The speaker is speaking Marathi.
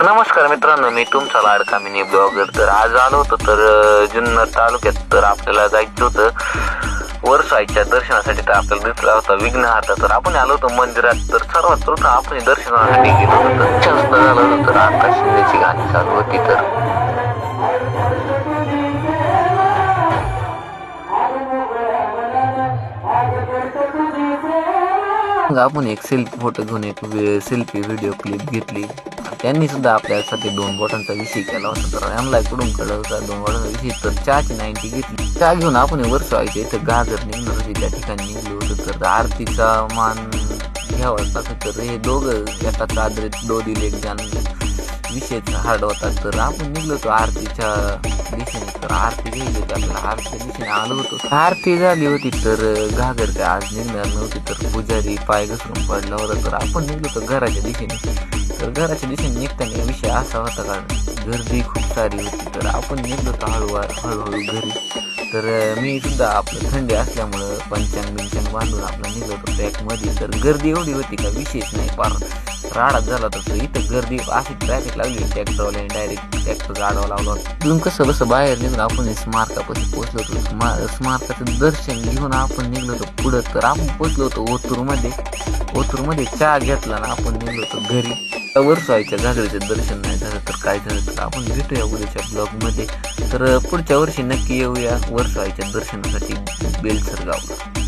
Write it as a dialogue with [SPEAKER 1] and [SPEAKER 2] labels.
[SPEAKER 1] नमस्कार मित्रांनो, मी तुमचा लाडका मिनी ब्लॉगर. तर आज आलो होतो तर जुन्नर तालुक्यात. तर आपल्याला जायचं होतं वरसाईच्या दर्शनासाठी. तर आपल्याला दिसला होता विघ्नहर्ता. तर आपण आलो होतो मंदिरात. तर सर्वात प्रथम आपण दर्शनासाठी गेलो होतो. दर्शन झालं होतं तर आकाश शिंदेची गाणी चालू होती. तर मग आपण एक सेल्फी फोटो घेऊन एक सेल्फी व्हिडिओ क्लिप घेतली. त्यांनी सुद्धा आपल्यासाठी 2 बोटांचा विषय केला होता. तर यांना इकडून कळलं होता 2 बोटांचा विषय. तर चहाची 90 घेतली. चहा घेऊन आपण वरसाईच्या इथं गाजर निघणार होती त्या ठिकाणी निघलो होतो. तर आरतीचा मान घ्यावा लागतो. तर हे दोघं एका चादरीत दोन एक जण विषयचा हार्ड होता. तर आपण निघलो होतो आरतीच्या दिशेने. तर आरती घ्यायची होती आपल्याला. आरतीच्या दिशेने आलो होतो. आरती झाली होती तर घागर काय आज निघणार नव्हती. तर पुजारी पाय घसरून पडला होता. तर आपण निघलो होतो घराच्या दिशेने. तर घराच्या दिशेने निघताना विषय असा होता का गर्दी खूप सारी होती. तर आपण निघलो होतो हळूहळू घरी. तर मी सुद्धा आपलं थंडी असल्यामुळं पंचांग बांधून आपला निघलो होतो पॅकमध्ये. तर गर्दी एवढी होती का विशेष नाही. पार राडाच झाला होता. तर इथं गर्दी अशी ट्रॅफिक लागली ट्रॅक्टरवाल्याने डायरेक्ट ट्रॅक्टर गाडवा लावला होता. तिथून कसं बसं बाहेर निघून आपण स्मारकापाशी पोहोचलो होतो. स्मारकाचं दर्शन घेऊन आपण निघलो होतो पुढं. तर आपण पोहोचलो होतो ओतूरमध्ये चहा घेतला ना आपण निघलो होतो घरी. वरसाईच्या घागरीचं दर्शन नाही झालं तर काय झालं तर आपण भेटूया उद्याच्या ब्लॉगमध्ये. तर पुढच्या वर्षी नक्की येऊया वरसाईच्या दर्शनासाठी बेलसर गावला.